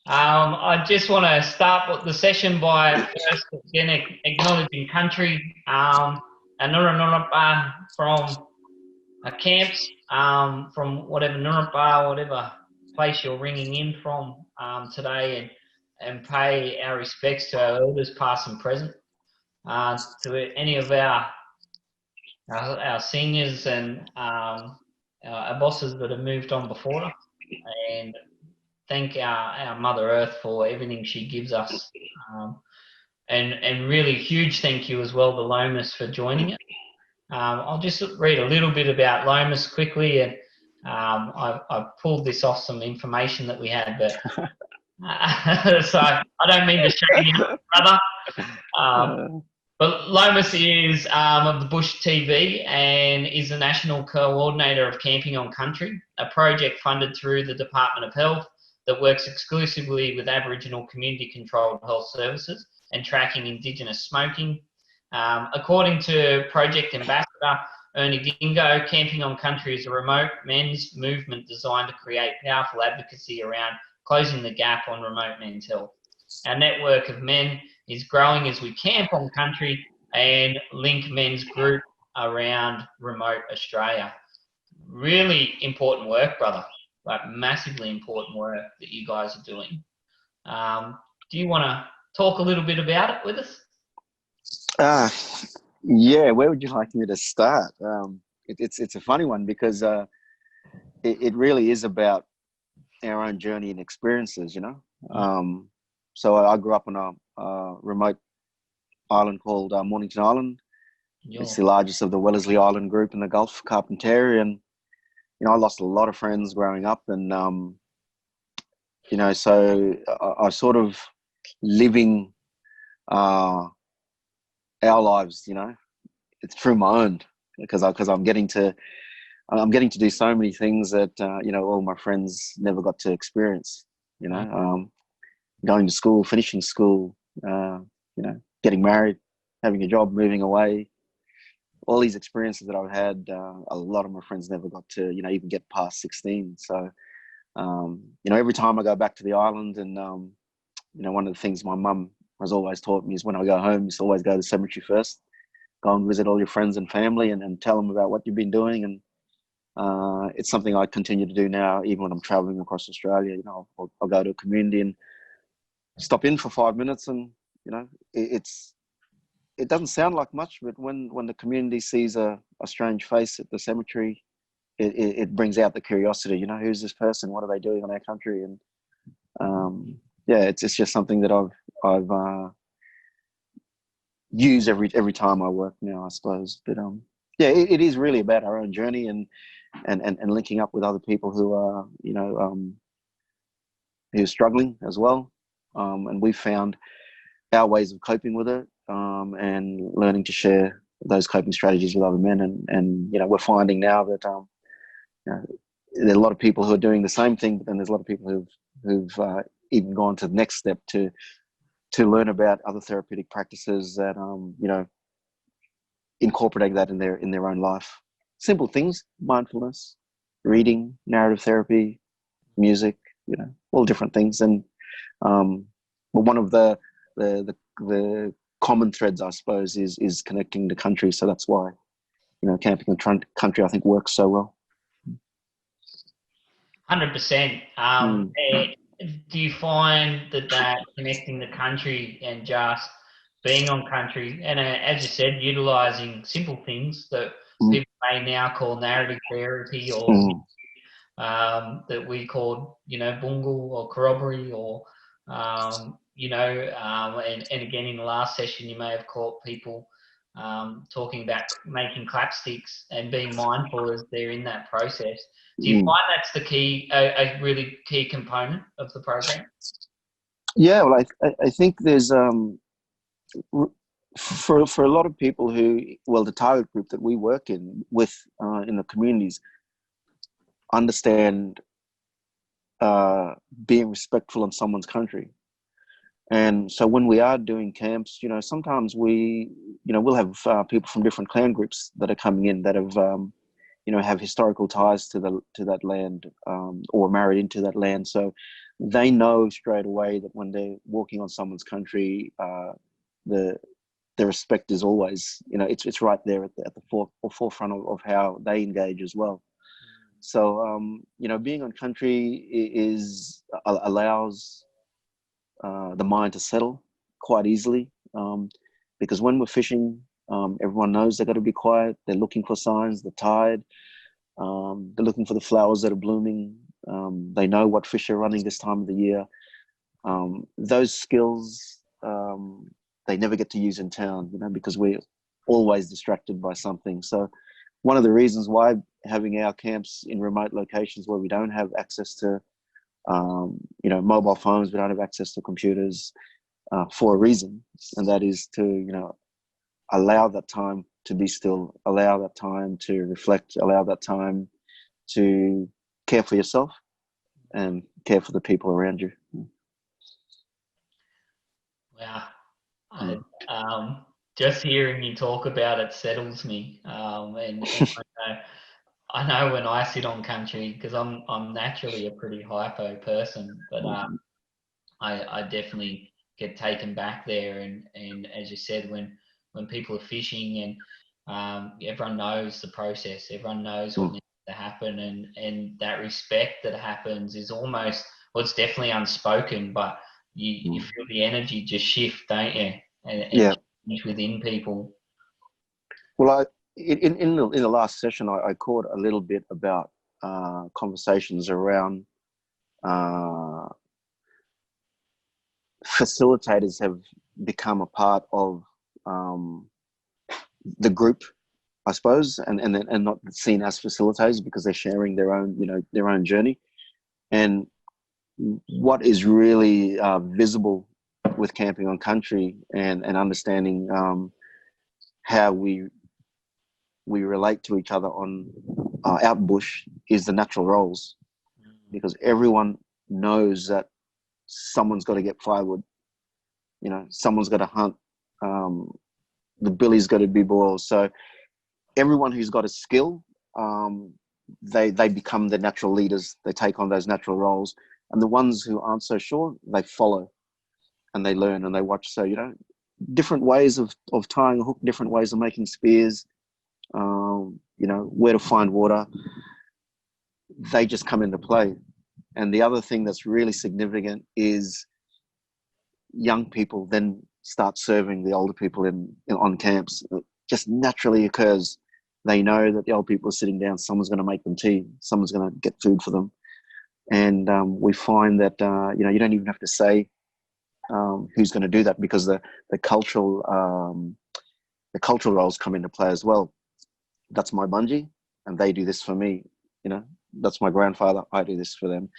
I just want to start the session by first again acknowledging country and Nurra from camps, from whatever Nurra, whatever place you're ringing in from today, and pay our respects to our elders, past and present, to any of our seniors and our bosses that have moved on before us, and thank our Mother Earth for everything she gives us. And really huge thank you as well to Lomas for joining it. I'll just read a little bit about Lomas quickly, and I've pulled this off some information that we had, but so I don't mean to shame you, brother. But Lomas is of the Bush TV and is the National Coordinator of Camping on Country, a project funded through the Department of Health that works exclusively with Aboriginal community-controlled health services and tracking Indigenous smoking. According to Project Ambassador Ernie Dingo, Camping on Country is a remote men's movement designed to create powerful advocacy around closing the gap on remote men's health. Our network of men is growing as we camp on country and link men's group around remote Australia. Really important work, brother. Like massively important work that you guys are doing. Do you want to talk a little bit about it with us? Yeah, where would you like me to start? It's a funny one because it really is about our own journey and experiences, you know. So I grew up on a remote island called Mornington Island. It's the largest of the Wellesley Island group in the Gulf, Carpentaria, and you know, I lost a lot of friends growing up, and you know, so I sort of living our lives, you know, it's through my own because I'm getting to do so many things that you know, all my friends never got to experience. You know, going to school, finishing school, you know, getting married, having a job, moving away. All these experiences that I've had, a lot of my friends never got to, you know, even get past 16. So, you know, every time I go back to the island, and you know, one of the things my mum has always taught me is when I go home, is always go to the cemetery first, go and visit all your friends and family, and tell them about what you've been doing. And it's something I continue to do now, even when I'm traveling across Australia. You know, I'll go to a community and stop in for 5 minutes, and you know, it doesn't sound like much, but when the community sees a strange face at the cemetery, it brings out the curiosity. You know, who's this person? What are they doing on our country? And yeah, it's just something that I've used every time I work now, I suppose. But yeah, it is really about our own journey and linking up with other people who are, you know, who are struggling as well. And we've found our ways of coping with it, and learning to share those coping strategies with other men. And you know, we're finding now that you know, there are a lot of people who are doing the same thing, but then there's a lot of people who've even gone to the next step to learn about other therapeutic practices that you know, incorporate that in their own life. Simple things: mindfulness, reading, narrative therapy, music, you know, all different things. And but one of the common threads, I suppose, is connecting the country. So that's why, you know, camping in country, I think, works so well. 100%. Do you find that connecting the country and just being on country, and as you said, utilising simple things that people may now call narrative therapy, or that we call, you know, bungle or corroboree, or you know, and again in the last session you may have caught people talking about making clapsticks and being mindful as they're in that process. Do you find that's the key, a really key component of the program? Yeah, well, I think there's for a lot of people who, well, the target group that we work in with in the communities understand being respectful in someone's country. And so when we are doing camps, you know, sometimes we, you know, we'll have people from different clan groups that are coming in that have, you know, have historical ties to that land, or married into that land. So they know straight away that when they're walking on someone's country, the respect is always, it's right there at the forefront of how they engage as well. So, being on country allows the mind to settle quite easily, because when we're fishing, everyone knows they've got to be quiet. They're looking for signs, the tide. They're looking for the flowers that are blooming. They know what fish are running this time of the year. Those skills, they never get to use in town, because we're always distracted by something. So one of the reasons why having our camps in remote locations where we don't have access to, mobile phones, we don't have access to computers, for a reason, and that is to, allow that time to be still, allow that time to reflect, allow that time to care for yourself and care for the people around you. Wow. Just hearing you talk about it settles me. And I know when I sit on country, because I'm naturally a pretty hypo person, but I definitely get taken back there. And as you said, when people are fishing and everyone knows the process, everyone knows what needs to happen, and that respect that happens is almost, well, it's definitely unspoken, but you feel the energy just shift, don't you? And change within people. Well, in the last session, I caught a little bit about conversations around facilitators have become a part of the group, I suppose, and not seen as facilitators because they're sharing their own journey. And what is really visible with camping on country and understanding how we relate to each other on out bush is the natural roles, because everyone knows that someone's got to get firewood, someone's got to hunt, the billy's got to be boiled. So everyone who's got a skill, they become the natural leaders. They take on those natural roles, and the ones who aren't so sure, they follow and they learn and they watch. So different ways of tying a hook, different ways of making spears, where to find water, they just come into play. And the other thing that's really significant is young people then start serving the older people on camps. It just naturally occurs. They know that the old people are sitting down, someone's going to make them tea, someone's going to get food for them. And we find that, you don't even have to say who's going to do that, because the cultural roles come into play as well. That's my bungee, and they do this for me. That's my grandfather, I do this for them,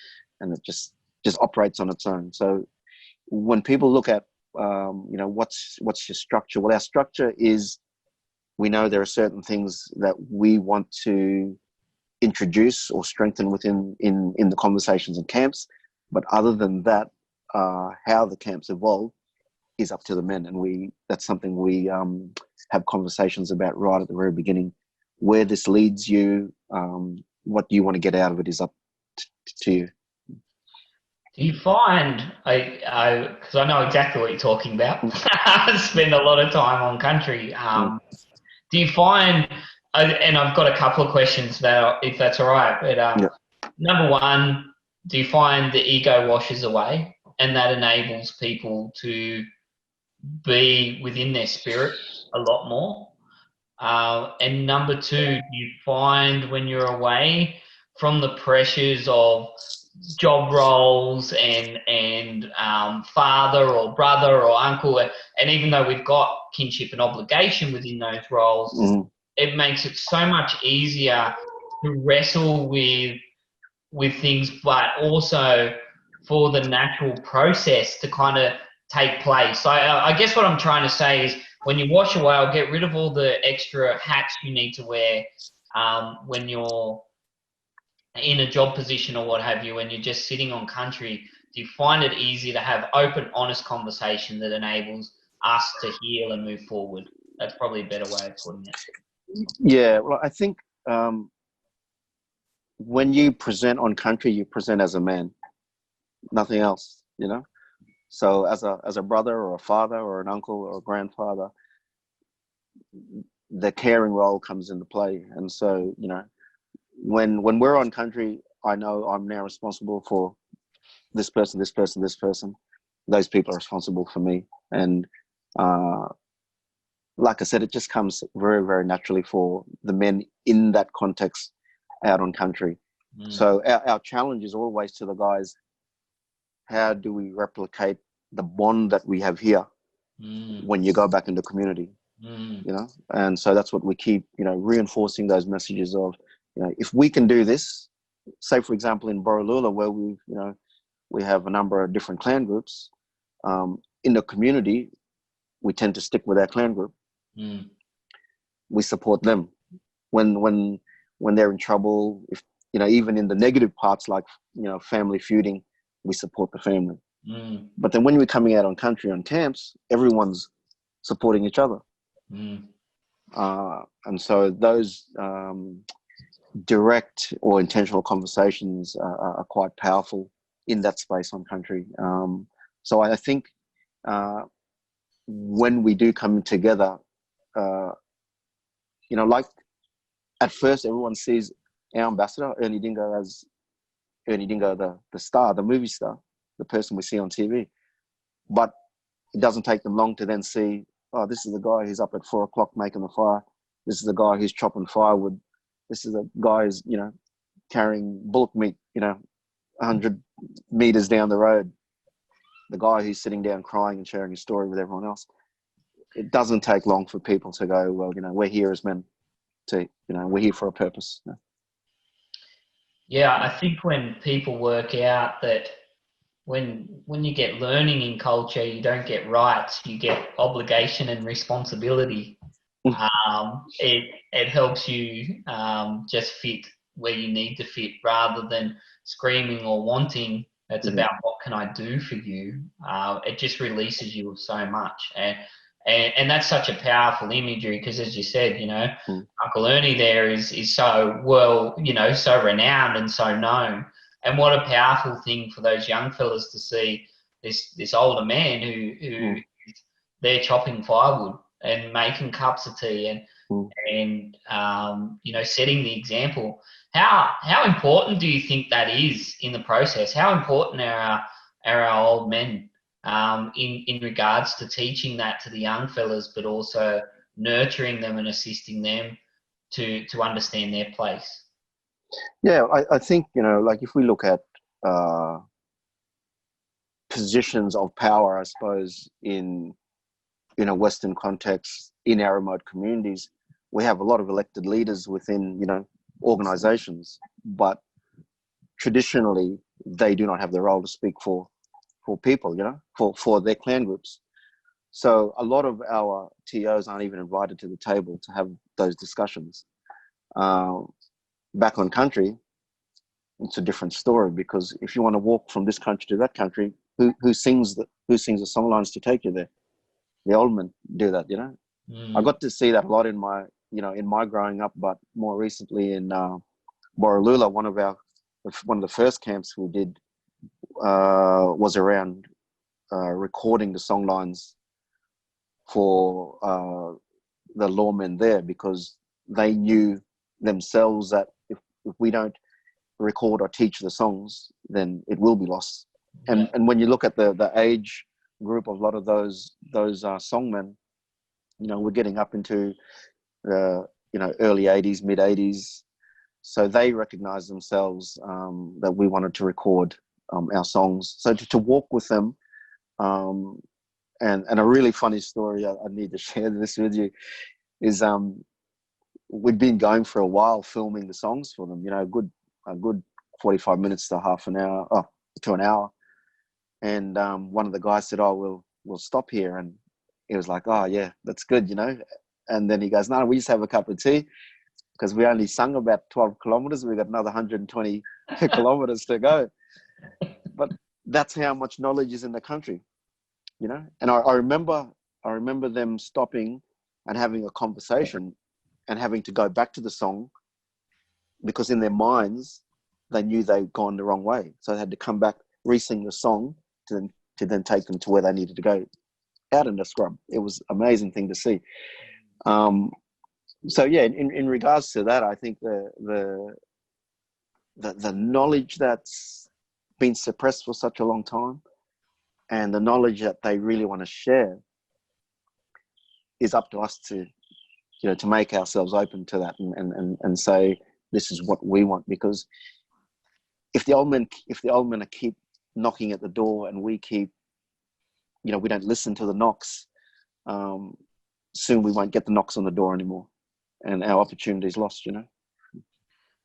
and it just operates on its own. So when people look at, what's your structure? Well, our structure is, we know there are certain things that we want to introduce or strengthen within in the conversations and camps, but other than that, how the camps evolve is up to the men, and that's something we have conversations about right at the very beginning. Where this leads you, what you want to get out of it is up to you. Do you find, because I know exactly what you're talking about, I spend a lot of time on country. Do you find, and I've got a couple of questions that, if that's all right, but number one, do you find the ego washes away and that enables people to be within their spirit a lot more? And number two, do you find when you're away from the pressures of job roles and father or brother or uncle, and even though we've got kinship and obligation within those roles, it makes it so much easier to wrestle with things, but also for the natural process to kind of take place. So I guess what I'm trying to say is, when you wash away or get rid of all the extra hats you need to wear when you're in a job position or what have you, when you're just sitting on country, do you find it easy to have open, honest conversation that enables us to heal and move forward? That's probably a better way of putting it. Yeah, well, I think when you present on country, you present as a man. nothing else, you know. So as a brother or a father or an uncle or a grandfather, the caring role comes into play. And so, you know, when we're on country, I know I'm now responsible for this person, this person, this person. Those people are responsible for me. And uh, like I said, it just comes very, very naturally for the men in that context out on country. So our challenge is always to the guys, how do we replicate the bond that we have here when you go back into community? You know, and so that's what we keep, you know, reinforcing those messages of, you know, if we can do this, say for example in Borroloola, where we, you know, we have a number of different clan groups, in the community we tend to stick with our clan group. We support them when they're in trouble, if, you know, even in the negative parts like, you know, family feuding, we support the family. But then when we're coming out on country on camps, everyone's supporting each other. And so those direct or intentional conversations are quite powerful in that space on country. So I think when we do come together, you know, like at first everyone sees our ambassador, Ernie Dingo, as Ernie Dingo, the star, the movie star, the person we see on TV. But it doesn't take them long to then see, oh, this is the guy who's up at 4 o'clock making the fire. This is the guy who's chopping firewood. This is the guy who's, you know, carrying bullock meat, you know, 100 meters down the road. The guy who's sitting down crying and sharing his story with everyone else. It doesn't take long for people to go, well, you know, we're here as men. To, you know, we're here for a purpose. Yeah, I think when people work out that when you get learning in culture, you don't get rights, you get obligation and responsibility. It helps you just fit where you need to fit rather than screaming or wanting. It's about what can I do for you. It just releases you of so much, and that's such a powerful imagery because, as you said, you know, Uncle Ernie there is so well, you know, so renowned and so known. And what a powerful thing for those young fellas to see this older man who they're chopping firewood and making cups of tea and you know, setting the example. How important do you think that is in the process? How important are our old men in regards to teaching that to the young fellas, but also nurturing them and assisting them to understand their place? Yeah, I think, you know, like if we look at positions of power, I suppose, in a Western context, in our remote communities, we have a lot of elected leaders within, you know, organizations, but traditionally they do not have the role to speak for people, you know, for their clan groups. So a lot of our TOs aren't even invited to the table to have those discussions. Back on country, it's a different story, because if you want to walk from this country to that country, who sings the song lines to take you there? The old men do that, you know. I got to see that a lot in my growing up, but more recently in Borroloola, one of the first camps we did was around recording the song lines for the lawmen there, because they knew themselves that if we don't record or teach the songs, then it will be lost. And when you look at the age group of a lot of those songmen, you know, we're getting up into the, you know, early 80s, mid 80s. So they recognize themselves that we wanted to record our songs. So to walk with them, and a really funny story, I need to share this with you, is we'd been going for a while filming the songs for them, you know, a good 45 minutes to half an hour, to an hour. And one of the guys said, oh, we'll stop here. And he was like, oh yeah, that's good, you know. And then he goes, no, we just have a cup of tea, because we only sung about 12 kilometers. We got another 120 kilometers to go. But that's how much knowledge is in the country, you know. And I remember them stopping and having a conversation and having to go back to the song, because in their minds they knew they'd gone the wrong way, so they had to come back. re-sing the song to then take them to where they needed to go out in the scrub. It was an amazing thing to see. So yeah, in regards to that, I think the knowledge that's been suppressed for such a long time, and the knowledge that they really want to share, is up to us to, to make ourselves open to that and say, this is what we want. Because if the old men keep knocking at the door and we keep, we don't listen to the knocks, soon we won't get the knocks on the door anymore, and our opportunity is lost.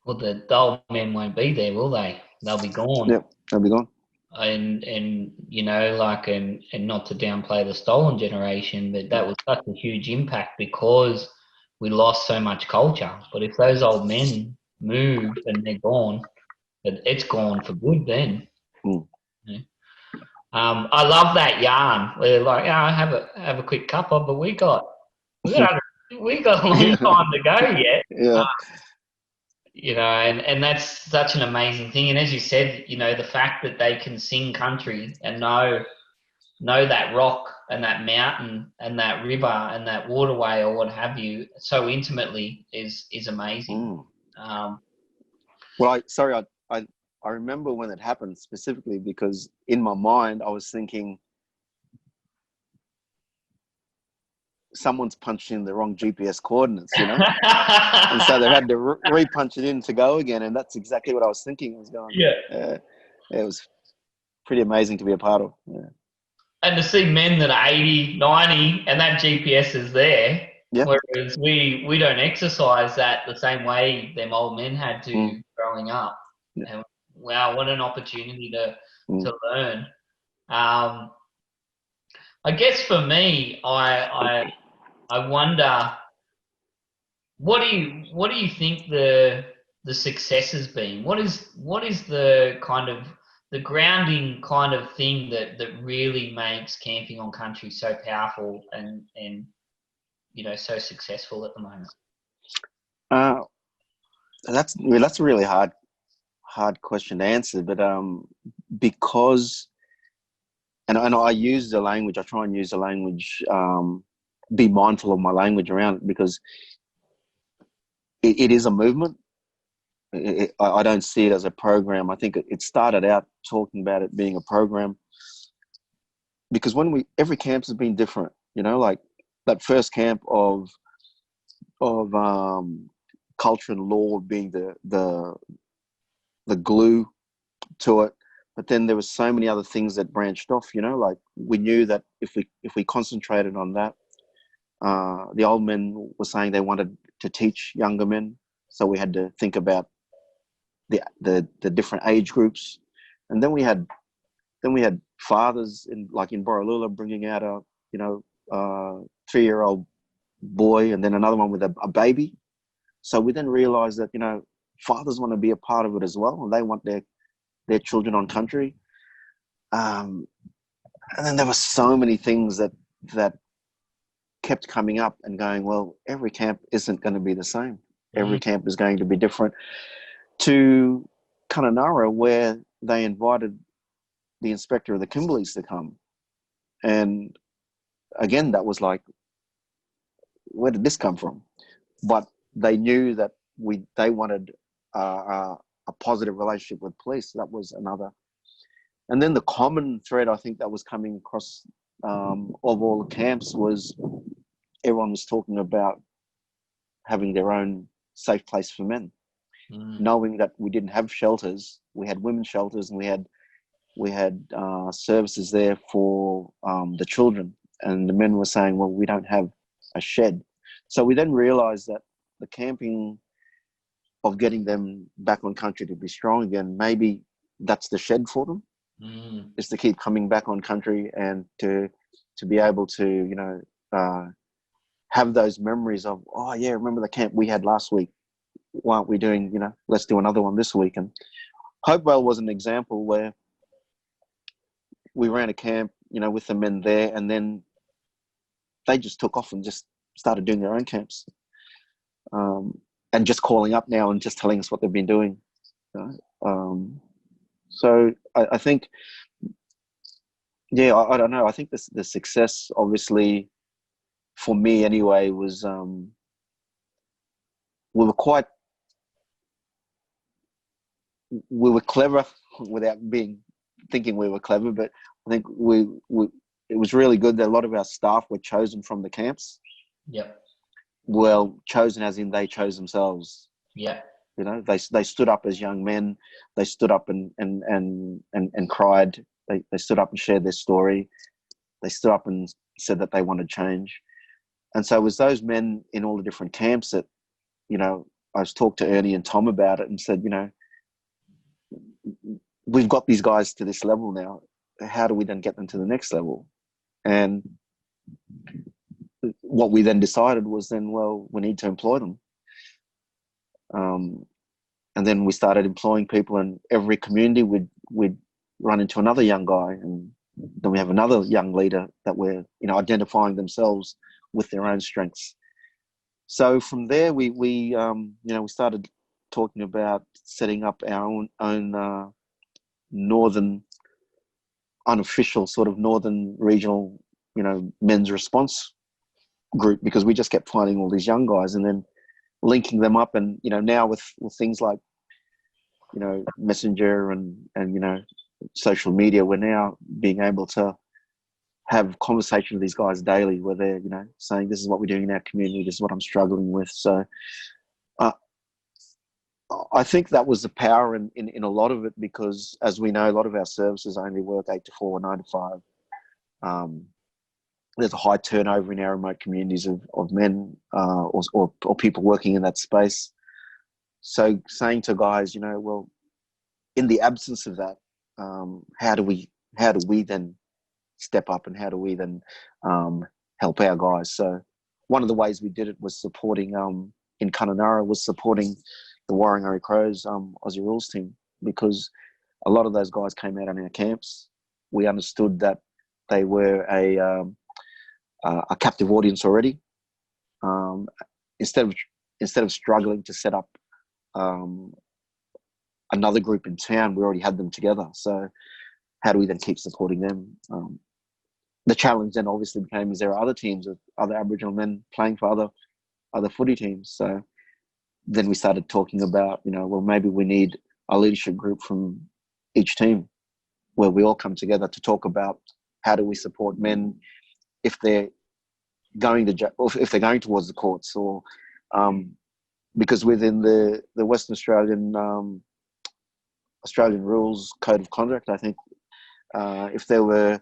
Well, the old men won't be there, will they? They'll be gone. Yep, they'll be gone. And not to downplay the stolen generation, but that was such a huge impact because we lost so much culture. But if those old men move and they're gone, it's gone for good then. I love that yarn where they're like, have a quick cuppa, but we got a long time to go yet. Yeah. And that's such an amazing thing. And as you said, the fact that they can sing country and know that rock and that mountain and that river and that waterway or what have you so intimately is amazing. Well, I remember when it happened specifically because in my mind I was thinking, someone's punched in the wrong GPS coordinates, and so they had to re-punch it in to go again, and that's exactly what I was thinking was going. Yeah, it was pretty amazing to be a part of. Yeah. And to see men that are 80, 90, and that GPS is there, whereas we don't exercise that the same way them old men had to growing up. Yeah. And wow, what an opportunity to learn. I guess for me, I wonder, what do you think the success has been? What is the kind of the grounding kind of thing that really makes camping on country so powerful and so successful at the moment? That's a really hard question to answer, but because and I use the language, I try and use the language, be mindful of my language around it, because it is a movement. I don't see it as a program. I think it started out talking about it being a program because every camp has been different, like that first camp of culture and law being the glue to it. But then there was so many other things that branched off, like we knew that if we concentrated on that, the old men were saying they wanted to teach younger men. So we had to think about the different age groups. And then we had fathers in Borroloola bringing out a 3-year-old boy, and then another one with a baby. So we then realized that, fathers want to be a part of it as well, and they want their children on country. And then there were so many things that kept coming up and going, well, every camp isn't going to be the same. Every camp is going to be different. To Kununurra, where they invited the inspector of the Kimberleys to come. And again, that was like, where did this come from? But they knew that they wanted a positive relationship with police. That was another. And then the common thread I think that was coming across of all the camps was everyone was talking about having their own safe place for men, knowing that we didn't have shelters. We had women's shelters, and we had services there for the children. And the men were saying, well, we don't have a shed. So we then realized that the camping of getting them back on country to be strong again, maybe that's the shed for them, is to keep coming back on country and to be able to, have those memories of, oh yeah, remember the camp we had last week? Why aren't we doing, let's do another one this week? And Hopewell was an example where we ran a camp, with the men there, and then they just took off and just started doing their own camps, and just calling up now and just telling us what they've been doing. So I think, yeah, I don't know. I think the success, obviously, for me anyway, was we were quite we were clever without thinking we were clever, but I think it was really good that a lot of our staff were chosen from the camps. Yep. Well, chosen as in they chose themselves. Yeah. You know, they stood up as young men. They stood up and cried. They stood up and shared their story. They stood up and said that they wanted change. And so it was those men in all the different camps that, you know, I was talked to Ernie and Tom about it and said, you know, we've got these guys to this level now. How do we then get them to the next level? And what we then decided was then, well, we need to employ them. And then we started employing people, and every community we'd run into another young guy, and then we have another young leader that we're, you know, identifying themselves with their own strengths. So from there, we you know, we started talking about setting up our own northern, unofficial sort of northern regional, you know, men's response group, because we just kept finding all these young guys and then linking them up. And, you know, now with things like, you know, Messenger and you know, social media, we're now being able to have conversation with these guys daily where they're, you know, saying, this is what we're doing in our community, this is what I'm struggling with. So I think that was the power in a lot of it, because as we know, a lot of our services only work 8 to 4 or 9 to 5. There's a high turnover in our remote communities of men or people working in that space. So saying to guys, you know, well, in the absence of that, how do we then step up, and how do we then help our guys? So one of the ways we did it was supporting in Kununurra was supporting the Warringah Crows Aussie Rules team, because a lot of those guys came out in our camps. We understood that they were a captive audience already. Instead of struggling to set up another group in town, we already had them together. So how do we then keep supporting them? The challenge then obviously became, is there other teams of other Aboriginal men playing for other footy teams? So then we started talking about, you know, well, maybe we need a leadership group from each team where we all come together to talk about how do we support men if they're going to or if they're going towards the courts, or because within the Western Australian rules code of conduct, I think if there were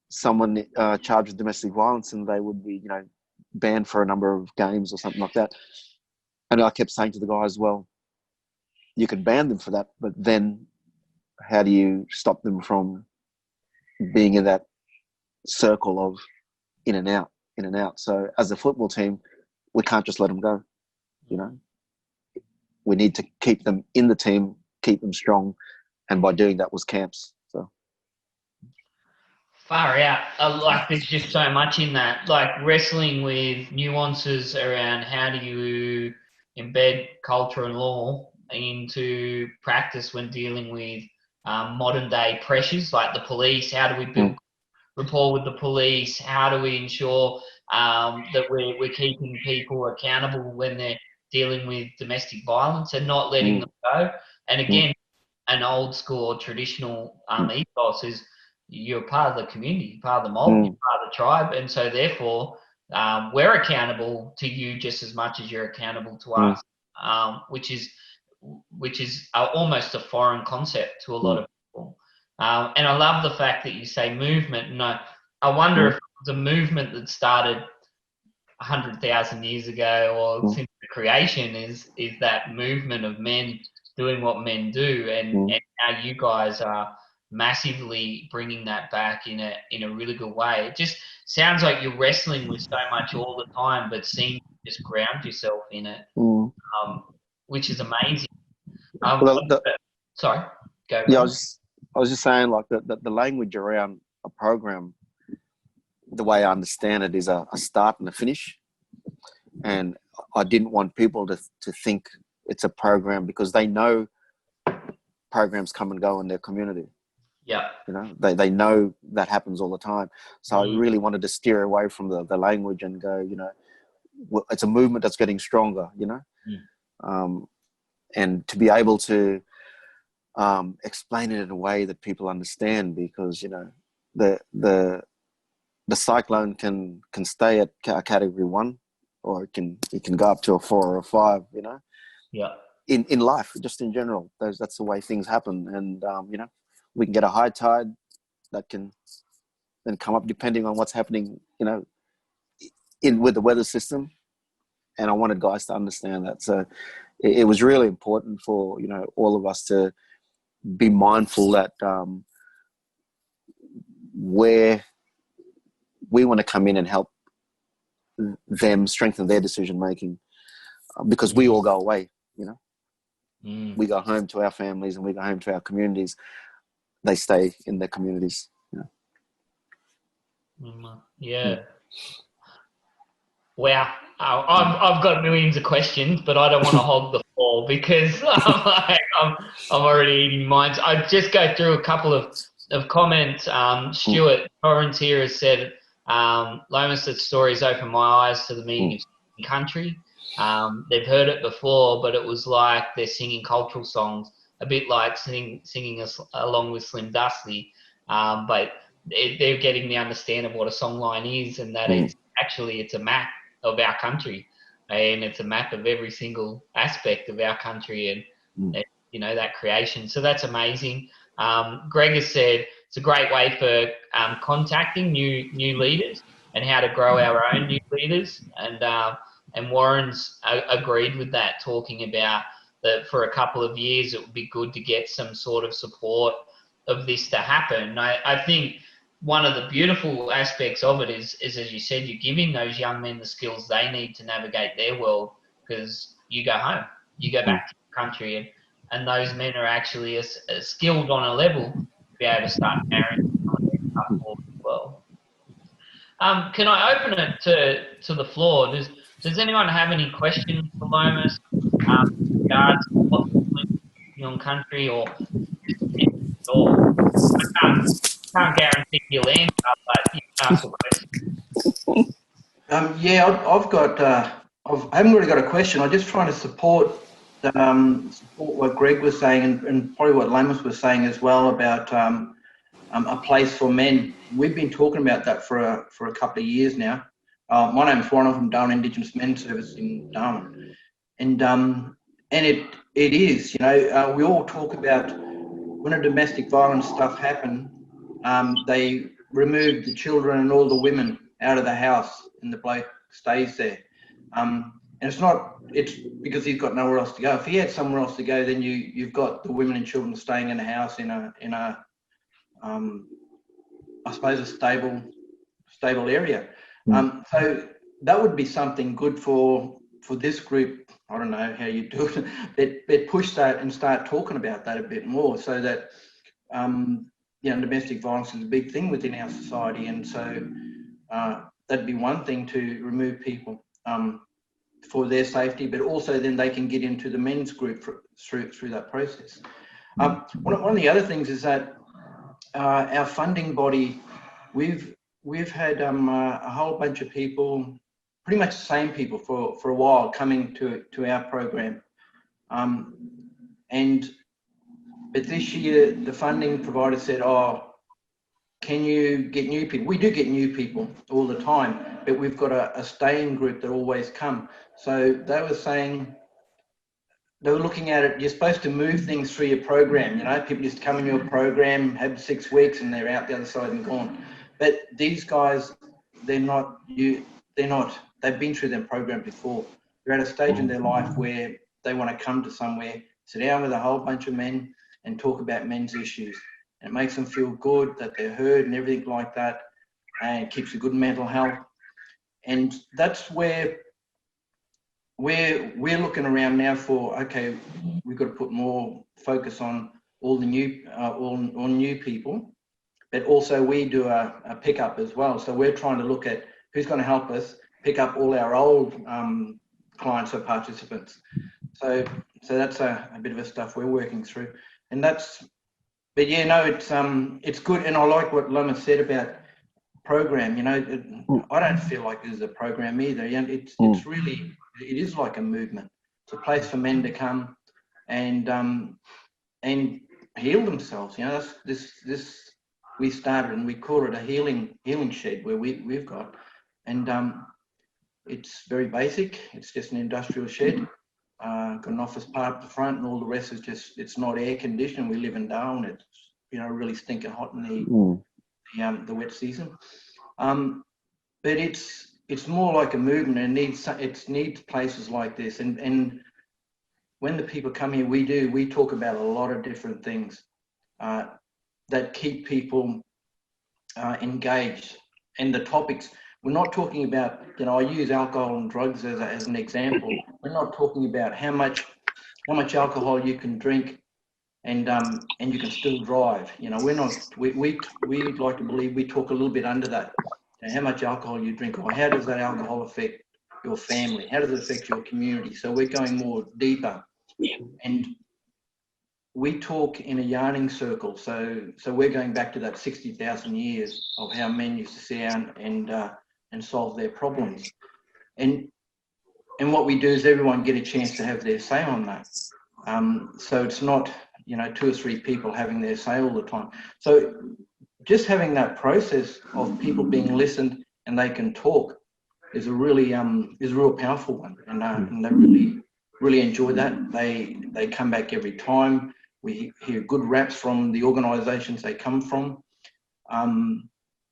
someone charged with domestic violence, and they would be, you know, banned for a number of games or something like that. And I kept saying to the guys, well, you can ban them for that, but then how do you stop them from being in that circle of in and out? So as a football team, we can't just let them go, you know. We need to keep them in the team, keep them strong, and by doing that was camps. So far out. Like, there's just so much in that, like wrestling with nuances around how do you embed culture and law into practice when dealing with modern day pressures like the police. How do we build rapport with the police? How do we ensure that we're keeping people accountable when they're dealing with domestic violence and not letting them go? And again, an old school or traditional ethos is you're part of the community, part of the mob, you're part of the tribe, and so therefore we're accountable to you just as much as you're accountable to us, which is almost a foreign concept to a lot of people. And I love the fact that you say movement. And I wonder if it was a movement that started 100,000 years ago or since the creation is that movement of men doing what men do, and how you guys are massively bringing that back in a really good way. It just sounds like you're wrestling with so much all the time, but seem to just ground yourself in it, which is amazing. Sorry, go. Yeah, I was just saying, like the language around a program, the way I understand it, is a start and a finish. And I didn't want people to think it's a program, because they know programs come and go in their community. Yeah. You know, they know that happens all the time. So I really wanted to steer away from the language and go, you know, it's a movement that's getting stronger, you know, and to be able to explain it in a way that people understand, because, you know, the cyclone can stay at a category 1, or it can go up to a 4 or a 5, you know. Yeah. In life, just in general, that's the way things happen. And you know, we can get a high tide that can then come up depending on what's happening, you know, with the weather system. And I wanted guys to understand that. So it was really important for, you know, all of us to be mindful that where we want to come in and help them strengthen their decision making, because we all go away, you know. We go home to our families and we go home to our communities. They stay in their communities, you know. Yeah. Wow. I've got millions of questions, but I don't want to hog the floor because I'm already eating mine. I just go through a couple of comments. Stuart Torres here has said, Lomas said stories opened my eyes to the meaning of country. They've heard it before, but it was like they're singing cultural songs, a bit like singing us along with Slim Dusty, but they're getting the understanding of what a songline is, and that it's a map of our country, and it's a map of every single aspect of our country, and you know, that creation. So that's amazing. Greg has said it's a great way for contacting new leaders and how to grow our own new leaders, and Warren's agreed with that, talking about that for a couple of years it would be good to get some sort of support of this to happen. I think one of the beautiful aspects of it is, as you said, you're giving those young men the skills they need to navigate their world, because you go home, you go back to your country, and those men are actually as skilled on a level to be able to start carrying some of their stuff forward as well. Can I open it to the floor? Does anyone have any questions for Lomas in regards to what's on country, or just anything at all? I can't guarantee you'll answer, but you can ask a question. Yeah, I've got. I haven't really got a question. I'm just trying to support what Greg was saying, and probably what Lomas was saying as well about a place for men. We've been talking about that for a couple of years now. My name's Warren from Tackling Indigenous Men's Service in Darwin, and it is, you know, we all talk about when a domestic violence stuff happened, they remove the children and all the women out of the house, and the bloke stays there. And it's because he's got nowhere else to go. If he had somewhere else to go, then you've got the women and children staying in a house in a I suppose a stable area. So that would be something good for this group. I don't know how you do it, but push that and start talking about that a bit more, so that you know, domestic violence is a big thing within our society, and so that'd be one thing, to remove people for their safety, but also then they can get into the men's group through that process. One of the other things is that our funding body, we've had a whole bunch of people, pretty much the same people for a while, coming to our program, but this year the funding provider said, "Oh, can you get new people?" We do get new people all the time, but we've got a staying group that always come. So they were saying, they were looking at it, you're supposed to move things through your program. You know, people just come in your program, have 6 weeks, and they're out the other side and gone. But these guys, they're not. They've been through their program before. They're at a stage in their life where they want to come to somewhere, sit down with a whole bunch of men and talk about men's issues. And it makes them feel good that they're heard and everything like that, and it keeps a good mental health. And that's where we're looking around now for, okay, we've got to put more focus on all the new people, but also we do a pickup as well. So we're trying to look at who's going to help us pick up all our old clients or participants. So that's a bit of a stuff we're working through. And that's, but yeah, no, it's good. And I like what Lomas said about program. You know, I don't feel like this is a program either. You know, it's really, it is like a movement. It's a place for men to come and heal themselves. You know, that's this we started, and we call it a healing shed where we've got, and it's very basic. It's just an industrial shed. Got an office part at the front, and all the rest is just, it's not air conditioned. We live in Darwin. It's, you know, really stinking hot in the wet season. But it's more like a movement, and it needs places like this. And when the people come here, we talk about a lot of different things that keep people engaged. And the topics, we're not talking about, you know, I use alcohol and drugs as an example. We're not talking about how much alcohol you can drink and you can still drive. You know, we'd like to believe we talk a little bit under that. How much alcohol you drink, or how does that alcohol affect your family? How does it affect your community? So we're going more deeper, and we talk in a yarning circle. So we're going back to that 60,000 years of how men used to sit down and solve their problems. And what we do is everyone get a chance to have their say on that. So it's not, you know, 2 or 3 people having their say all the time. So just having that process of people being listened and they can talk is a really is a real powerful one, and they really enjoy that. They come back every time. We hear good raps from the organisations they come from.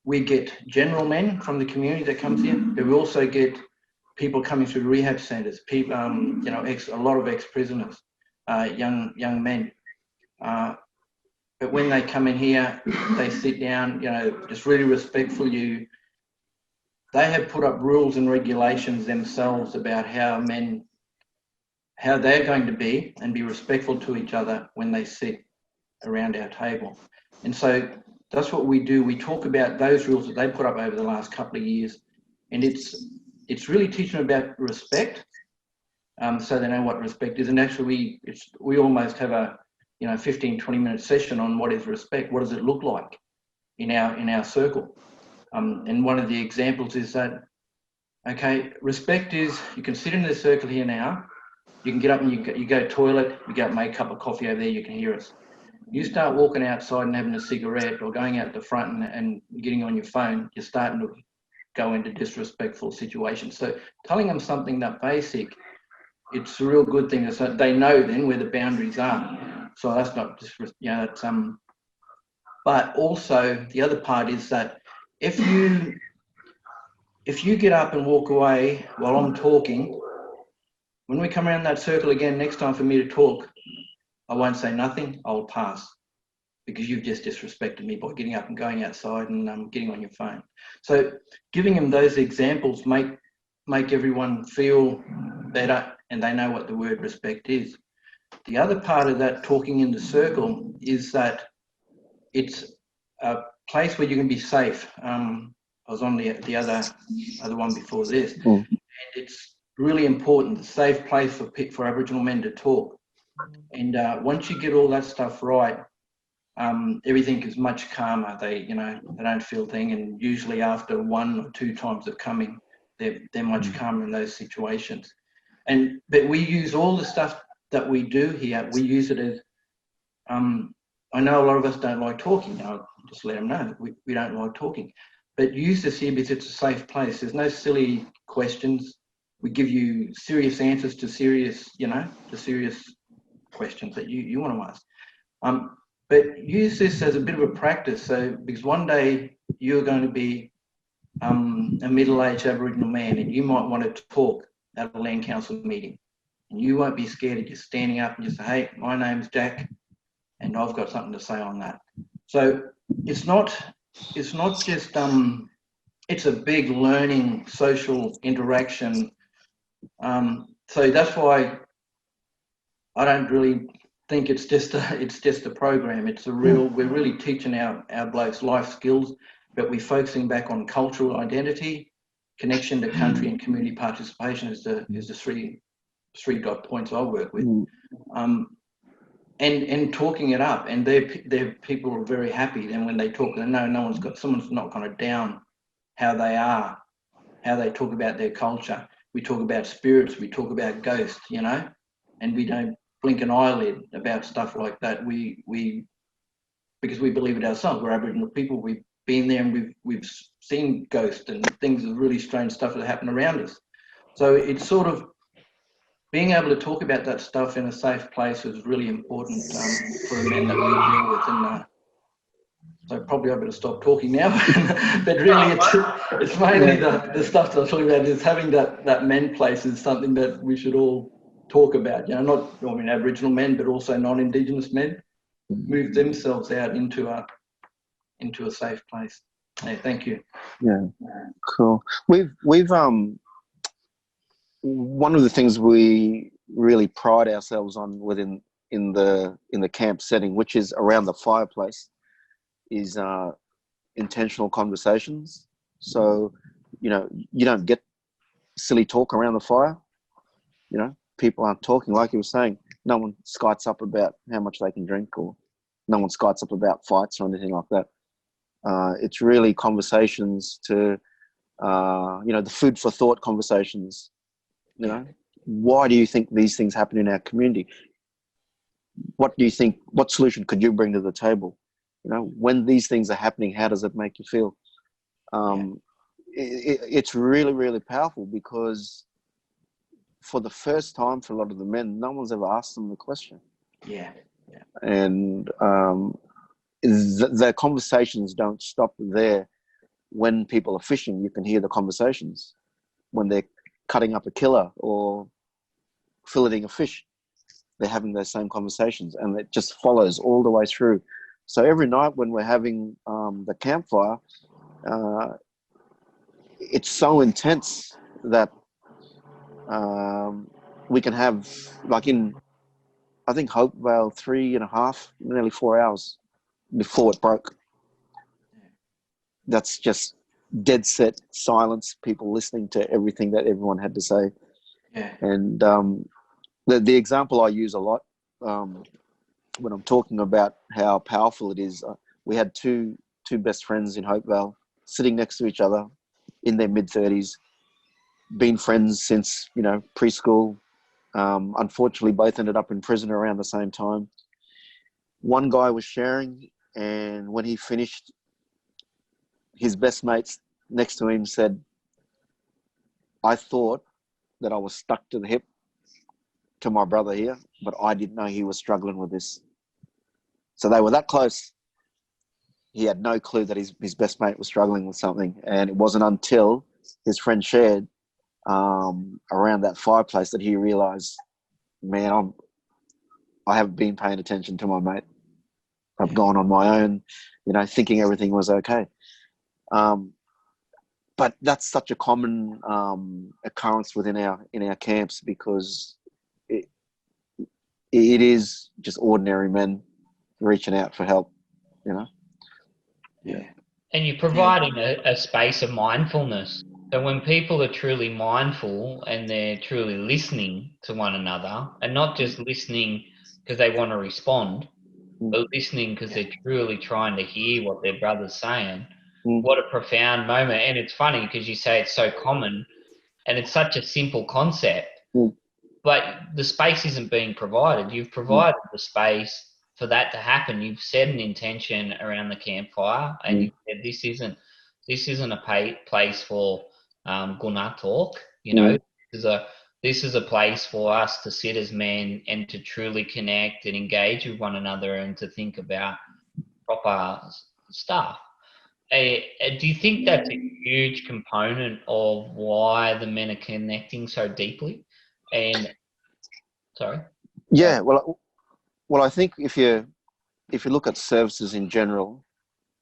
We get general men from the community that comes here, but we also get people coming through rehab centres. People, you know, a lot of ex-prisoners, young men. But when they come in here, they sit down, you know, just really respectful you. They have put up rules and regulations themselves about how they're going to be and be respectful to each other when they sit around our table. And so that's what we do. We talk about those rules that they put up over the last couple of years, and it's really teaching them about respect, so they know what respect is. And actually, we almost have a 15-20 minute session on what is respect. What does it look like in our circle? And one of the examples is that, okay, respect is, you can sit in the circle here now, you can get up and you go toilet, you go make a cup of coffee over there, you can hear us. You start walking outside and having a cigarette, or going out the front and getting on your phone, you're starting to go into disrespectful situations. So telling them something that basic, it's a real good thing, so they know then where the boundaries are. So that's not just, you know, it's but also the other part is that if you get up and walk away while I'm talking, when we come around that circle again, next time for me to talk, I won't say nothing, I'll pass, because you've just disrespected me by getting up and going outside and getting on your phone. So giving them those examples make everyone feel better, and they know what the word respect is. The other part of that talking in the circle is that it's a place where you can be safe. I was on the other one before this, and it's really important, a safe place for Aboriginal men to talk. And once you get all that stuff right, everything is much calmer. They don't feel thing, and usually after 1 or 2 times of coming, they're much calmer in those situations. But we use all the stuff that we do here. We use it as I know a lot of us don't like talking. I'll just let them know we don't like talking. But use this here because it's a safe place. There's no silly questions. We give you serious answers to serious questions that you want to ask. But use this as a bit of a practice. So because one day you're going to be a middle-aged Aboriginal man, and you might want to talk at a land council meeting, and you won't be scared of just standing up and just say, "Hey, my name's Jack, and I've got something to say on that." So it's not just it's a big learning social interaction. So that's why I don't really think it's just a program. It's we're really teaching our blokes life skills, but we're focusing back on cultural identity, connection to country, and community participation is the three dot points I work with. and talking it up, and their people are very happy. Then when they talk, they know someone's not going to down how they are, how they talk about their culture. We talk about spirits, we talk about ghosts, you know, and we don't blink an eyelid about stuff like that. We because we believe it ourselves. We're Aboriginal people. We've been there and we've seen ghosts and things of really strange stuff that happen around us. So it's sort of being able to talk about that stuff in a safe place is really important for the men that we deal with. And so probably I better stop talking now. But really, it's mainly the stuff that I'm talking about is having that men place is something that we should all talk about. You know, not Aboriginal men, but also non-Indigenous men move themselves out into a safe place. Hey, thank you. Yeah, cool. We've one of the things we really pride ourselves on within in the camp setting, which is around the fireplace, is intentional conversations. So, you know, you don't get silly talk around the fire. You know, people aren't talking, like you were saying. No one skites up about how much they can drink, or no one skites up about fights or anything like that. It's really conversations to, the food for thought conversations. You know, why do you think these things happen in our community? What do you think? What solution could you bring to the table? You know, when these things are happening, how does it make you feel? It's really, really powerful, because for the first time for a lot of the men, no one's ever asked them the question. Yeah. And the conversations don't stop there. When people are fishing, you can hear the conversations. When they're cutting up a killer or filleting a fish, they're having those same conversations, and it just follows all the way through. So every night when we're having the campfire, it's so intense that we can have, like in, I think, Hopevale, 3.5, nearly 4 hours before it broke. That's just dead set silence, people listening to everything that everyone had to say. Yeah. And the example I use a lot when I'm talking about how powerful it is, we had two best friends in Hopevale sitting next to each other in their mid-30s, been friends since, preschool. Unfortunately, both ended up in prison around the same time. One guy was sharing, and when he finished, his best mates next to him said, "I thought that I was stuck to the hip to my brother here, but I didn't know he was struggling with this." So they were that close. He had no clue that his best mate was struggling with something. And it wasn't until his friend shared around that fireplace that he realized, man, I haven't been paying attention to my mate. I've gone on my own, thinking everything was okay. But that's such a common occurrence in our camps, because it is just ordinary men reaching out for help, Yeah. And you're providing a space of mindfulness. So when people are truly mindful and they're truly listening to one another, and not just listening because they want to respond, but listening because they're truly trying to hear what their brother's saying, what a profound moment. And it's funny because you say it's so common and it's such a simple concept, but the space isn't being provided. You've provided the space for that to happen. You've set an intention around the campfire, and you've said this isn't a place for guna talk. This is a place for us to sit as men and to truly connect and engage with one another and to think about proper stuff. Do you think that's a huge component of why the men are connecting so deeply? And sorry. Yeah, well, I think if you look at services in general,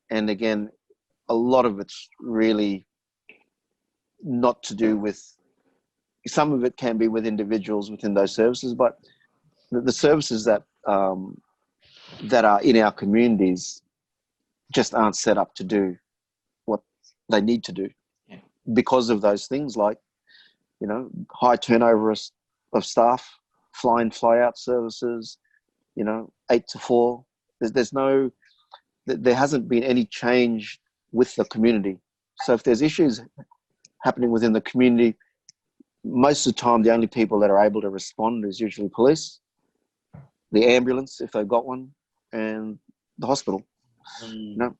and again, a lot of it's really not to do with. Some of it can be with individuals within those services, but the services that are in our communities just aren't set up to do what they need to do because of those things, like high turnover of staff, fly in, fly out services, 8 to 4. There hasn't been any change with the community. So if there's issues happening within the community, most of the time, the only people that are able to respond is usually police, the ambulance, if they've got one, and the hospital.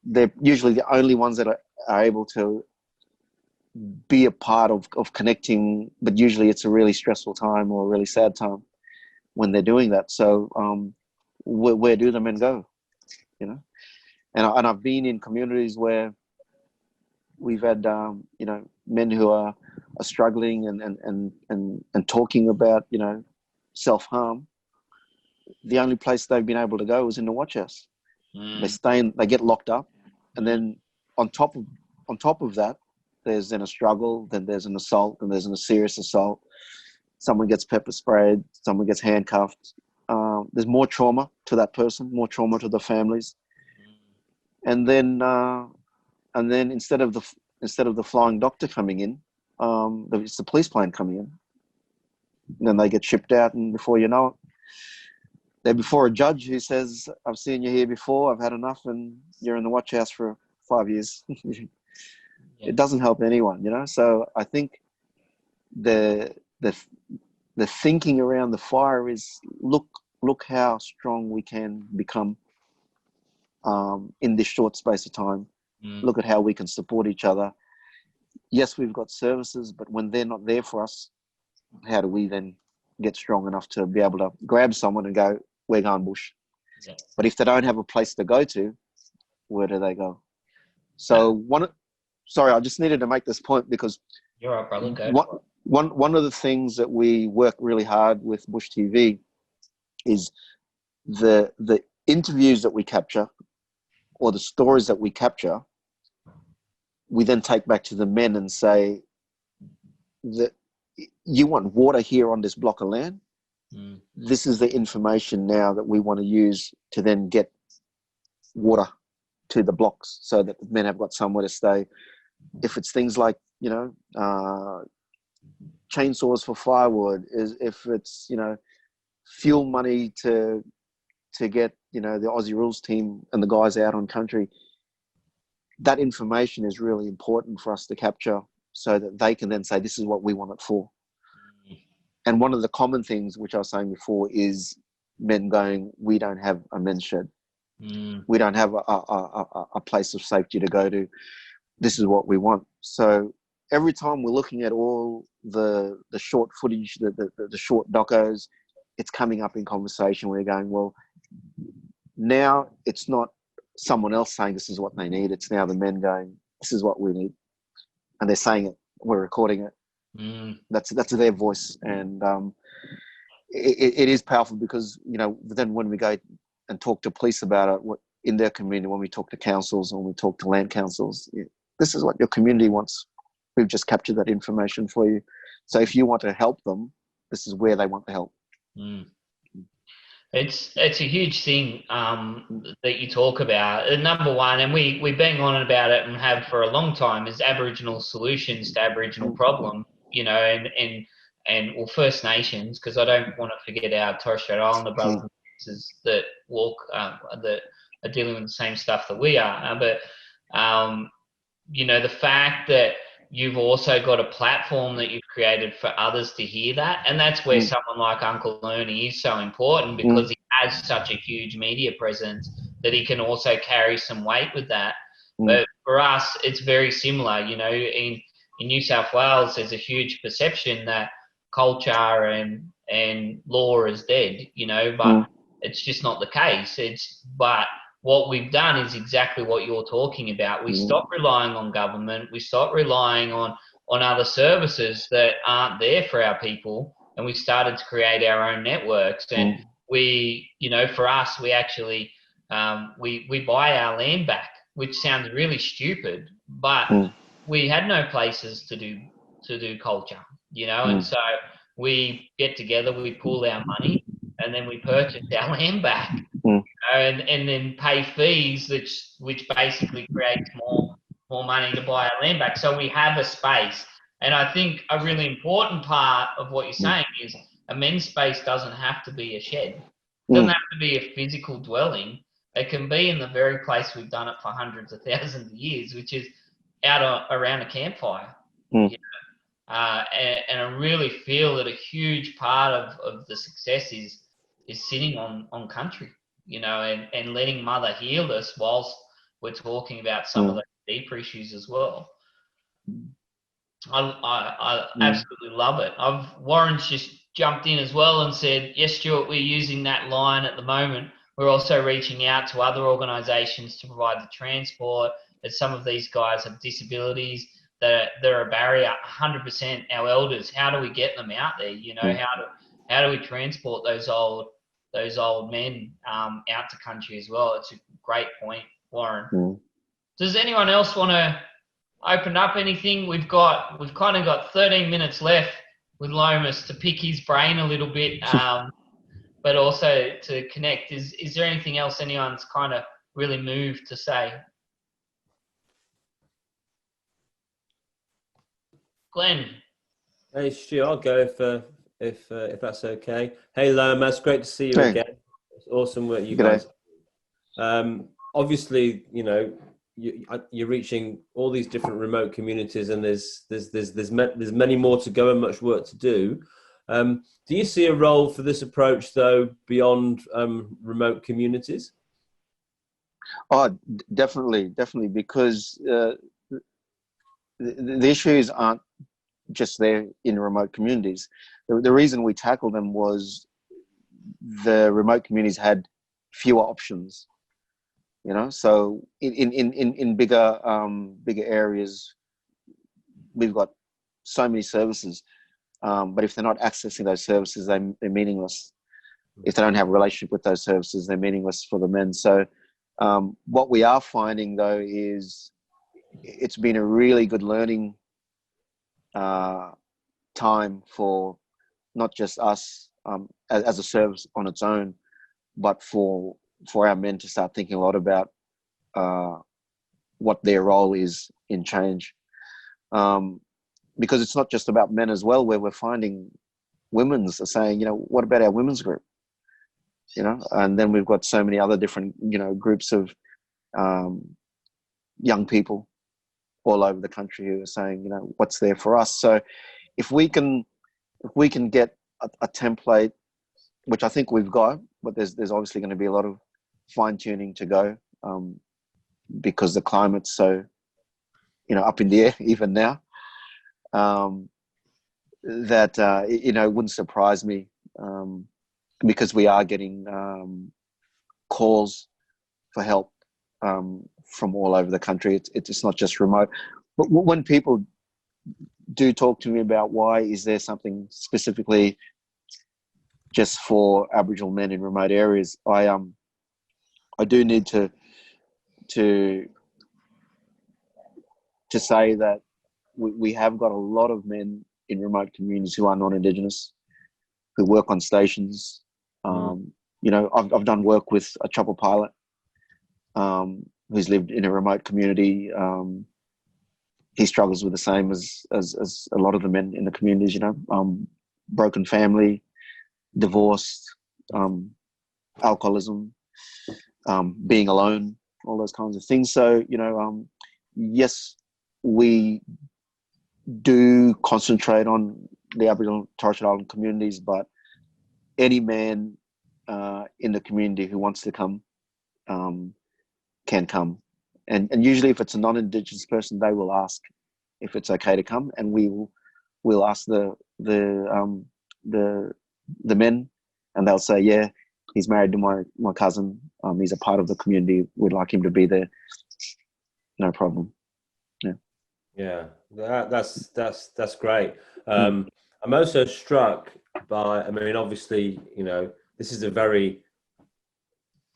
They're usually the only ones that are able to be a part of connecting, but usually it's a really stressful time or a really sad time when they're doing that. So where do the men go? And I've been in communities where we've had men who are struggling and talking about self-harm. The only place they've been able to go is in the watch house. They get locked up, and then on top of that, there's then a struggle, then there's an assault, then there's a serious assault. Someone gets pepper sprayed, someone gets handcuffed. There's more trauma to that person, more trauma to the families, and then instead of the flying doctor coming in, it's the police plane coming in. And then they get shipped out, and before you know it, they're before a judge who says, "I've seen you here before. I've had enough," and you're in the watch house for 5 years. It doesn't help anyone, So I think the thinking around the fire is look how strong we can become in this short space of time. Look at how we can support each other. Yes, we've got services, but when they're not there for us, how do we then get strong enough to be able to grab someone and go, "We're going bush"? Yeah. But if they don't have a place to go to, where do they go? So sorry, I just needed to make this point because you're right, brother. Go. One of the things that we work really hard with Bush TV is the interviews that we capture or the stories that we capture, we then take back to the men and say that you want water here on this block of land. This is the information now that we want to use to then get water to the blocks so that the men have got somewhere to stay. If it's things like, chainsaws for firewood, if it's, fuel money to get, the Aussie Rules team and the guys out on country, that information is really important for us to capture so that they can then say, this is what we want it for. And one of the common things, which I was saying before, is men going, we don't have a men's shed. We don't have a place of safety to go to. This is what we want. So every time we're looking at all the short footage, the short docos, it's coming up in conversation. We're going, well, now it's not someone else saying this is what they need. It's now the men going, this is what we need. And they're saying it. We're recording it. That's their voice. And it is powerful because, then when we go and talk to police about it, in their community, when we talk to councils, when we talk to land councils, this is what your community wants. We've just captured that information for you. So if you want to help them, this is where they want the help. It's a huge thing that you talk about. Number one, and we bang on about it and have for a long time, is Aboriginal solutions to Aboriginal problem. And First Nations, because I don't want to forget our Torres Strait Islander brothers and sisters that walk that are dealing with the same stuff that we are. But the fact that you've also got a platform that you've created for others to hear that. And that's where someone like Uncle Ernie is so important, because he has such a huge media presence that he can also carry some weight with that. But for us, it's very similar. In New South Wales, there's a huge perception that culture and law is dead, but it's just not the case. But what we've done is exactly what you're talking about. We stopped relying on government. We stopped relying on other services that aren't there for our people. And we started to create our own networks. And we, for us, we actually, we buy our land back, which sounds really stupid, but we had no places to do culture, and so we get together, we pool our money, and then we purchase our land back. And then pay fees, which basically creates more money to buy our land back. So we have a space. And I think a really important part of what you're saying is a men's space doesn't have to be a shed. It doesn't have to be a physical dwelling. It can be in the very place we've done it for hundreds of thousands of years, which is around a campfire. You know? And I really feel that a huge part of the success is sitting on country, you know, and letting Mother heal us whilst we're talking about some of the deeper issues as well. I absolutely love it. Warren's just jumped in as well and said, yes, Stuart, we're using that line at the moment. We're also reaching out to other organisations to provide the transport, as some of these guys have disabilities that are a barrier. 100%. Our elders, how do we get them out there? You know, how do we transport those old men out to country as well? It's a great point, Warren. Does anyone else want to open up anything? We've kind of got 13 minutes left with Lomas to pick his brain a little bit, but also to connect. Is there anything else anyone's kind of really moved to say? Glenn. Hey Stu, I'll go if that's okay. Hey Lomas, great to see you again. It's awesome work you guys. Obviously, you know, you're reaching all these different remote communities, and there's many more to go and much work to do. Do you see a role for this approach though beyond remote communities? Oh, definitely, because the issues aren't just there in remote communities. The reason we tackled them was the remote communities had fewer options. You know, so in bigger areas, we've got so many services, but if they're not accessing those services, they're meaningless. If they don't have a relationship with those services, they're meaningless for the men. So what we are finding though is it's been a really good learning time for not just us as a service on its own, but for our men to start thinking a lot about what their role is in change. Because it's not just about men as well, where we're finding women's are saying, you know, what about our women's group? You know, and then we've got so many other different, you know, groups of young people all over the country who are saying, you know, what's there for us? So if we can get a template, which I think we've got, but there's obviously going to be a lot of fine tuning to go, because the climate's so, you know, up in the air even now, that you know, it wouldn't surprise me, because we are getting calls for help from all over the country. It's not just remote. But when people do talk to me about why is there something specifically just for Aboriginal men in remote areas, I do need to say that we have got a lot of men in remote communities who are non-Indigenous, who work on stations. You know, I've done work with a chopper pilot who's lived in a remote community. He struggles with the same as a lot of the men in the communities, you know, broken family, divorced, alcoholism, being alone, all those kinds of things. So, you know, yes, we do concentrate on the Aboriginal and Torres Strait Island communities, but any man in the community who wants to come can come. And usually if it's a non-Indigenous person, they will ask if it's okay to come, and we'll ask the men, and they'll say, yeah, he's married to my cousin. He's a part of the community. We'd like him to be there. No problem. Yeah. Yeah, that's great. I'm also struck by, I mean, obviously, you know, this is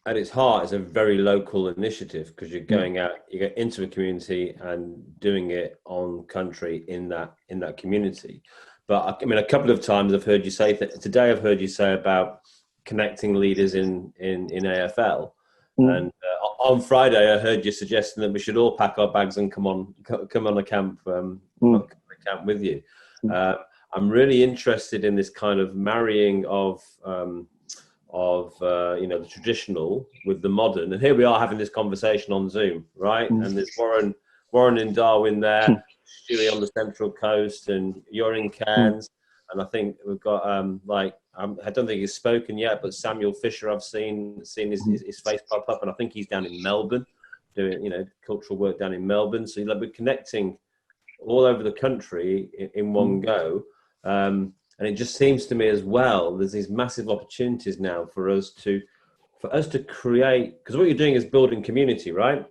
at its heart, it's a very local initiative, because you're going out, you get into a community and doing it on country in that community. But I mean, a couple of times I've heard you say that today. I've heard you say about connecting leaders in AFL, and on Friday I heard you suggesting that we should all pack our bags and come on a camp, camp with you. I'm really interested in this kind of marrying of you know, the traditional with the modern. And here we are having this conversation on Zoom, right? And there's Warren in Darwin there, Stewie on the Central Coast, and you're in Cairns. And I think we've got I don't think he's spoken yet, but Samuel Fisher, I've seen his face pop up, and I think he's down in Melbourne doing, you know, cultural work down in Melbourne. So we're connecting all over the country in one go. And it just seems to me as well, there's these massive opportunities now for us to create, because what you're doing is building community, right?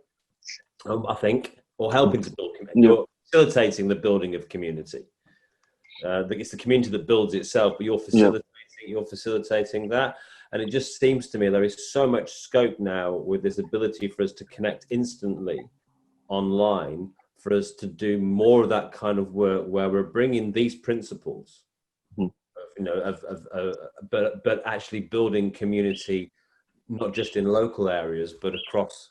I think, or helping to build community. You're facilitating the building of community. It's the community that builds itself, but you're facilitating that. And it just seems to me there is so much scope now with this ability for us to connect instantly online, for us to do more of that kind of work where we're bringing these principles, you know, but actually building community, not just in local areas, but across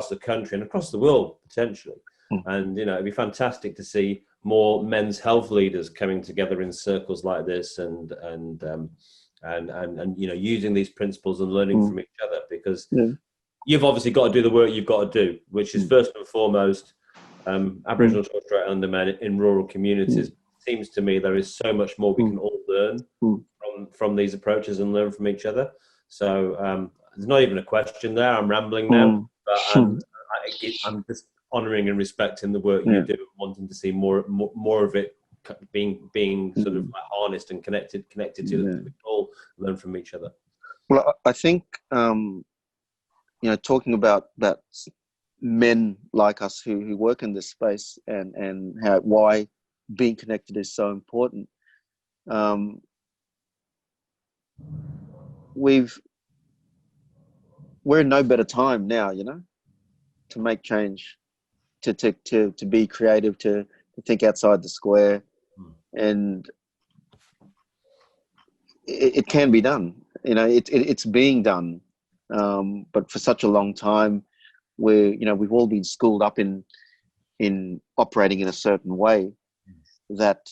the country and across the world potentially. And, you know, it'd be fantastic to see more men's health leaders coming together in circles like this, and you know, using these principles and learning from each other, because you've obviously got to do the work you've got to do, which is first and foremost Aboriginal and Torres Strait Islander men in rural communities. Seems to me there is so much more we can all learn from these approaches and learn from each other. So there's not even a question there. I'm rambling now, but I'm just honouring and respecting the work you do, and wanting to see more of it being sort of like harnessed and connected to that we can all learn from each other. Well, I think you know, talking about that, men like us who work in this space, and why being connected is so important. We're in no better time now, you know, to make change, to be creative, to think outside the square, and it can be done. You know, it's being done, but for such a long time, we've all been schooled up in operating in a certain way, that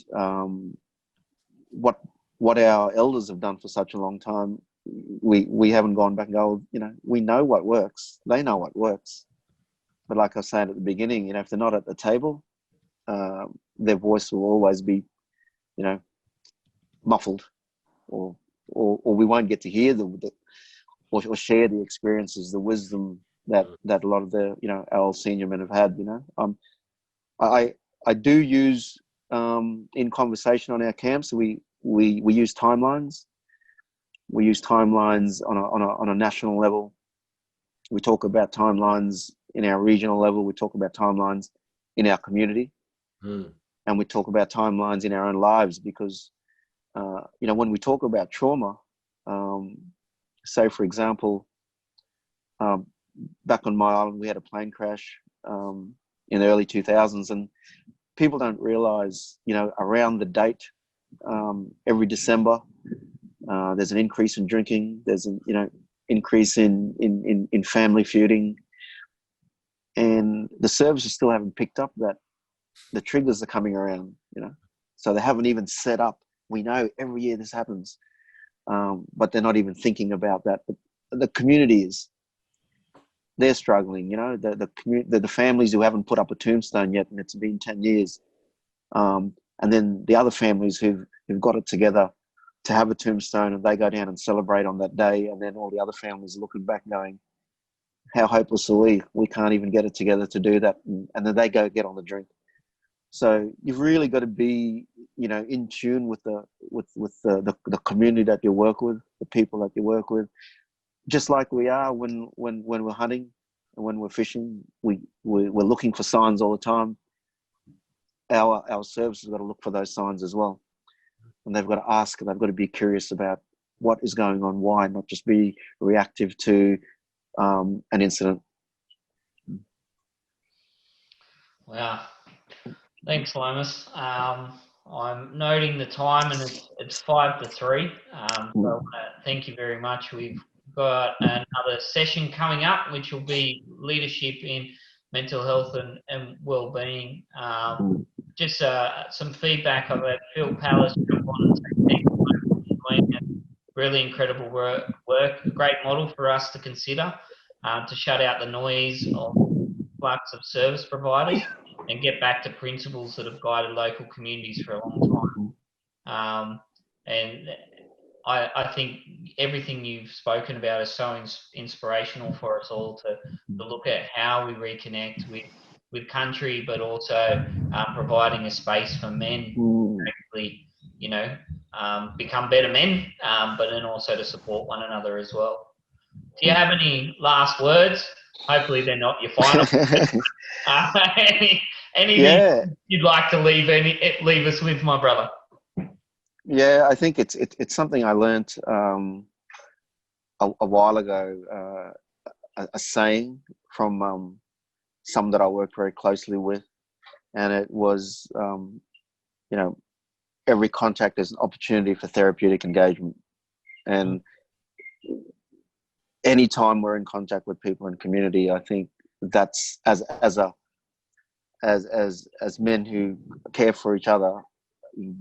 what our elders have done for such a long time, we haven't gone back and go, you know, we know what works, they know what works. But like I was saying at the beginning, you know, if they're not at the table, their voice will always be, you know, muffled, or we won't get to hear or share the experiences, the wisdom that a lot of the, you know, our senior men have had. You know, I do use in conversation on our camps, we use timelines. We use timelines on a national level. We talk about timelines in our regional level. We talk about timelines in our community, and we talk about timelines in our own lives, because you know, when we talk about trauma, say for example, back on my island we had a plane crash in the early 2000s, and people don't realize, you know, around the date, every December, there's an increase in drinking, there's an, you know, increase in family feuding, and the services still haven't picked up that the triggers are coming around, you know, so they haven't even set up. We know every year this happens, but they're not even thinking about that. But the communities, they're struggling, you know, the families who haven't put up a tombstone yet, and it's been 10 years. And then the other families who've got it together to have a tombstone, and they go down and celebrate on that day. And then all the other families are looking back going, how hopeless are we? We can't even get it together to do that. And then they go get on the drink. So you've really got to be, you know, in tune with the community that you work with, the people that you work with, just like we are when we're hunting and when we're fishing. We're looking for signs all the time. Our services have got to look for those signs as well, and they've got to ask, and they've got to be curious about what is going on, why, not just be reactive to an incident. Wow. Thanks, Lomas. I'm noting the time, and it's 5 to 3. So I want to thank you very much. We've got another session coming up, which will be leadership in mental health and well-being. Just some feedback. I've had Phil Palace jump on and say thanks for joining us. really incredible work, a great model for us to consider, to shut out the noise of flux of service providers and get back to principles that have guided local communities for a long time. And I think everything you've spoken about is so inspirational for us all to look at how we reconnect with country, but also providing a space for men to actually, become better men, but then also to support one another as well. Do you have any last words? Hopefully they're not your final. Anything you'd like to leave us with, my brother? Yeah, I think it's something I learned a while ago, a saying from some that I work very closely with, and it was, every contact is an opportunity for therapeutic engagement, and anytime we're in contact with people in community, I think that's as men who care for each other,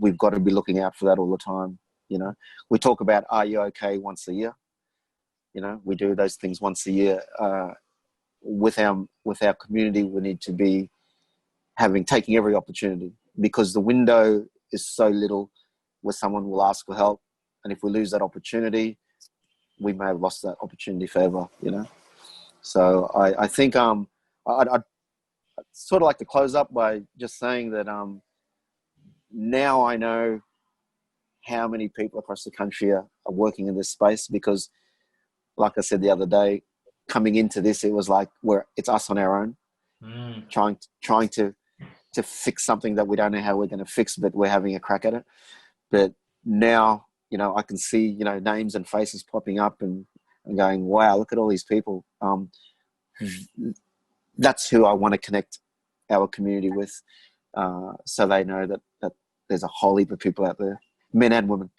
we've got to be looking out for that all the time. We talk about, are you okay, once a year? We do those things once a year. With our community, we need to be taking every opportunity, because the window is so little where someone will ask for help, and if we lose that opportunity, we may have lost that opportunity forever. So I think I'd sort of like to close up by just saying that now I know how many people across the country are working in this space, because like I said the other day, coming into this, it was like it's us on our own, trying to fix something that we don't know how we're going to fix, but we're having a crack at it. But now, I can see, names and faces popping up and going, wow, look at all these people. That's who I want to connect our community with, so they know that there's a whole heap of people out there, men and women,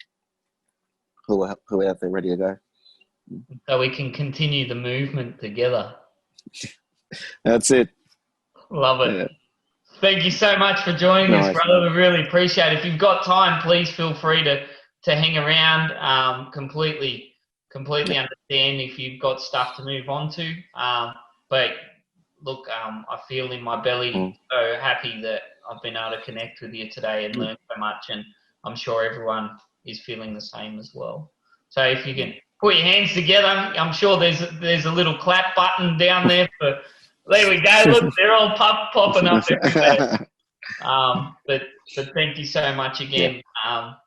who are out there ready to go. So we can continue the movement together. That's it. Love it. Yeah. Thank you so much for joining us, brother. We really appreciate it. If you've got time, please feel free to hang around. Completely understand if you've got stuff to move on to. But look, I feel in my belly so happy that I've been able to connect with you today and learn so much, and I'm sure everyone is feeling the same as well. So if you can put your hands together, I'm sure there's a little clap button down there for. There we go. Look, they're all popping up everywhere. But thank you so much again.